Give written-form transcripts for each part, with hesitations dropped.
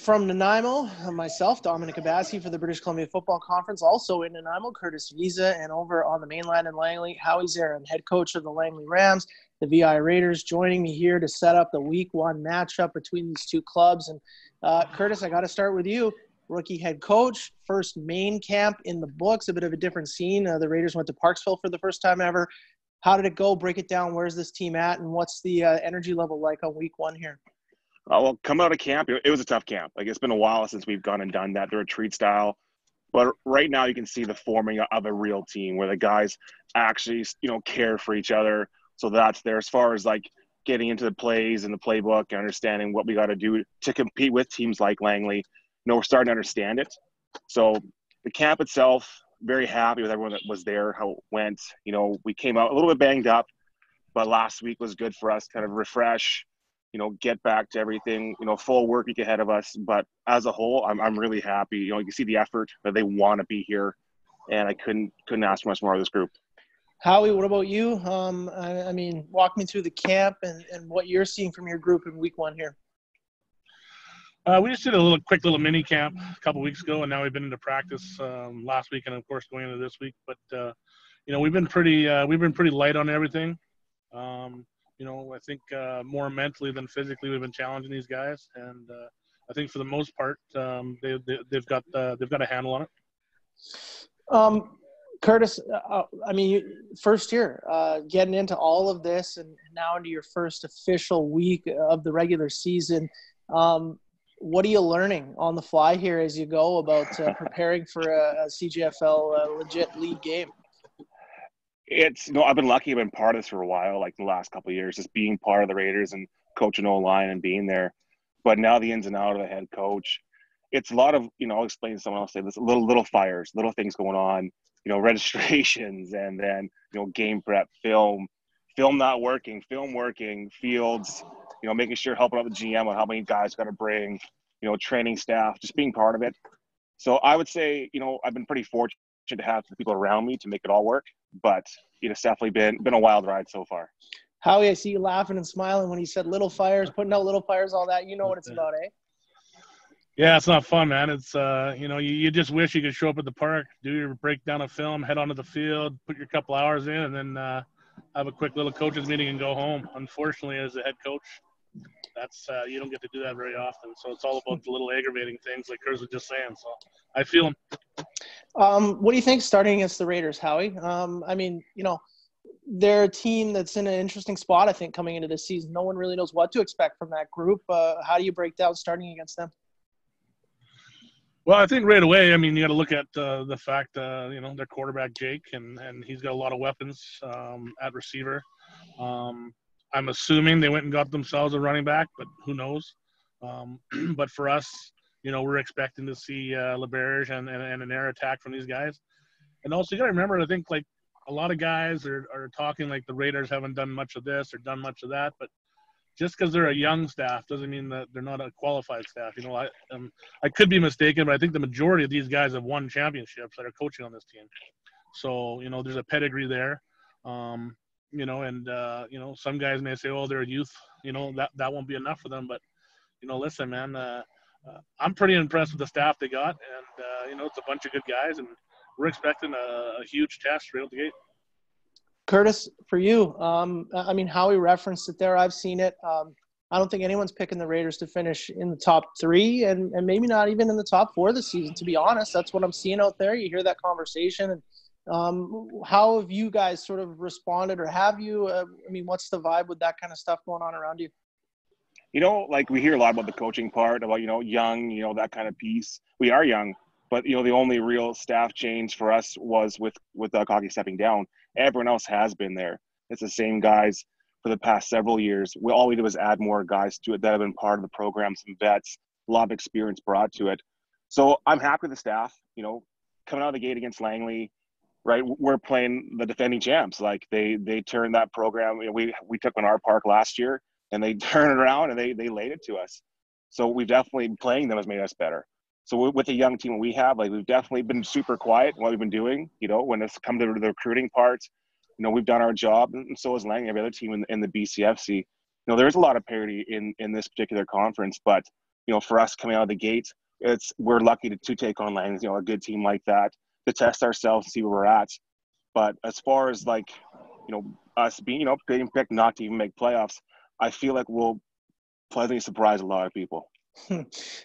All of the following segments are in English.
From Nanaimo, myself, Dominic Abassi for the British Columbia Football Conference. Also in Nanaimo, Curtis Visa, and over on the mainland in Langley, Howie Zarin, head coach of the Langley Rams, the VI Raiders, joining me here to set up the Week 1 matchup between these two clubs. And Curtis, I got to start with you. Rookie head coach, first main camp in the books, a bit of a different scene. The Raiders went to Parksville for the first time ever. How did it go? Break it down. Where's this team at? And what's the energy level like on Week 1 here? Well, coming out of camp, it was a tough camp. Like, it's been a while since we've gone and done that, the retreat style. But right now you can see the forming of a real team where the guys actually, care for each other. So that's there as far as, like, getting into the plays and the playbook and understanding what we got to do to compete with teams like Langley. We're starting to understand it. So the camp itself, very happy with everyone that was there, how it went. We came out a little bit banged up, but last week was good for us, kind of refresh, get back to everything, full work week ahead of us. But as a whole, I'm really happy. You can see the effort that they want to be here, and I couldn't ask for much more of this group. Howie, what about you? Walk me through the camp and what you're seeing from your group in Week 1 here. We just did a quick little mini camp a couple weeks ago, and now we've been into practice last week, and of course going into this week. But we've been pretty light on everything. I think more mentally than physically, we've been challenging these guys, and I think for the most part, they've got a handle on it. Curtis, first year, getting into all of this, and now into your first official week of the regular season. What are you learning on the fly here as you go about preparing for a CJFL legit league game? It's I've been lucky. I've been part of this for a while, like the last couple of years, just being part of the Raiders and coaching O-line and being there. But now the ins and outs of the head coach, it's a lot of I'll explain to someone else. Say this: little fires, little things going on. Registrations, and then game prep, film not working, film working, fields. Making sure helping out the GM on how many guys got to bring. Training staff, just being part of it. So I would say I've been pretty fortunate to have the people around me to make it all work. But it's definitely been a wild ride so far. Howie, I see you laughing and smiling when he said little fires, putting out little fires, all that. You know what it's about, eh? Yeah, it's not fun, man. It's you just wish you could show up at the park, do your breakdown of film, head onto the field, put your couple hours in, and then have a quick little coaches meeting and go home. Unfortunately, as a head coach, that's you don't get to do that very often. So it's all about the little aggravating things, like Curtis was just saying. So I feel him. What do you think starting against the Raiders, Howie? They're a team that's in an interesting spot, I think, coming into this season. No one really knows what to expect from that group. How do you break down starting against them? Well, I think right away, you got to look at the fact, their quarterback, Jake, and he's got a lot of weapons at receiver. I'm assuming they went and got themselves a running back, but who knows? But for us, we're expecting to see LeBerge and an air attack from these guys. And also, you got to remember, I think, like, a lot of guys are talking like the Raiders haven't done much of this or done much of that. But just because they're a young staff doesn't mean that they're not a qualified staff. I could be mistaken, but I think the majority of these guys have won championships that are coaching on this team. So, there's a pedigree there. Some guys may say, oh, they're a youth. That won't be enough for them. But, listen, man, I'm pretty impressed with the staff they got. And, it's a bunch of good guys. And we're expecting a huge test right out the gate. Curtis, for you, Howie referenced it there. I've seen it. I don't think anyone's picking the Raiders to finish in the top 3 and maybe not even in the top 4 this season, to be honest. That's what I'm seeing out there. You hear that conversation. And how have you guys sort of responded, or have you? What's the vibe with that kind of stuff going on around you? Like, we hear a lot about the coaching part, about, young, that kind of piece. We are young, but, the only real staff change for us was with Cocky stepping down. Everyone else has been there. It's the same guys for the past several years. All we did was add more guys to it that have been part of the program, some vets, a lot of experience brought to it. So I'm happy with the staff. Coming out of the gate against Langley, right, we're playing the defending champs. Like, they turned that program. We took on our park last year, and they turned it around, and they laid it to us. So we've definitely, playing them has made us better. So with the young team we have, like, we've definitely been super quiet in what we've been doing. When it's come to the recruiting parts, we've done our job, and so has Langley, every other team in the BCFC. There's a lot of parity in this particular conference, but for us coming out of the gate, we're lucky to take on Langley, a good team like that, to test ourselves and see where we're at. But as far as us being, getting picked not to even make playoffs, I feel like we'll pleasantly surprise a lot of people.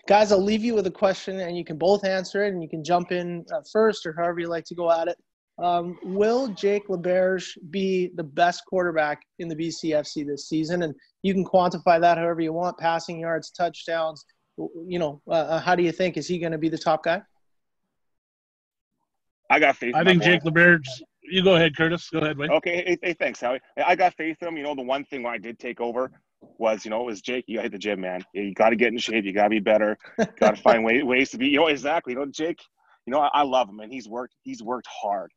Guys, I'll leave you with a question, and you can both answer it, and you can jump in first or however you like to go at it. Will Jake LaBerge be the best quarterback in the BCFC this season? And you can quantify that however you want, passing yards, touchdowns. How do you think? Is he going to be the top guy? I got faith. I think Jake LaBerge. You go ahead, Curtis. Go ahead, Wade. Okay. Hey, thanks, Howie. I got faith in him. The one thing when I did take over was, was Jake, you got to hit the gym, man. You got to get in shape. You got to be better. Got to find ways to be, exactly. Jake, I love him, and he's worked hard.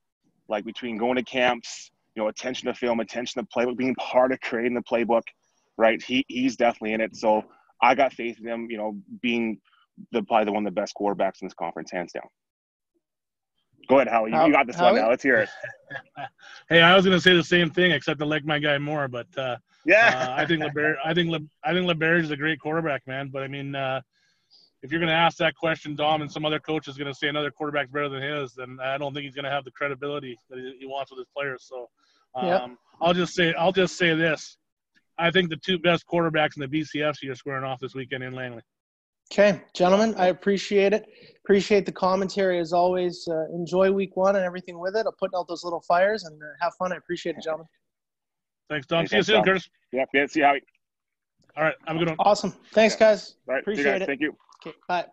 Like between going to camps, attention to film, attention to playbook, being part of creating the playbook, right? He's definitely in it. So I got faith in him, being probably one of the best quarterbacks in this conference, hands down. Go ahead, Howie. You got this one now. Let's hear it. Hey, I was going to say the same thing, except I like my guy more. But I think LaBerge is a great quarterback, man. But I mean, if you're going to ask that question, Dom, and some other coach is going to say another quarterback's better than his, then I don't think he's going to have the credibility that he wants with his players. So I'll just say this: I think the two best quarterbacks in the BCFC are squaring off this weekend in Langley. Okay, gentlemen, I appreciate it. Appreciate the commentary as always. Enjoy week 1 and everything with it. I'm putting out those little fires and have fun. I appreciate it, gentlemen. Thanks, Dom. See you soon, Curtis. Yeah, see you, Howie. All right, have a good one. Awesome. Thanks, guys. All right, appreciate it. Thank you. Okay, bye.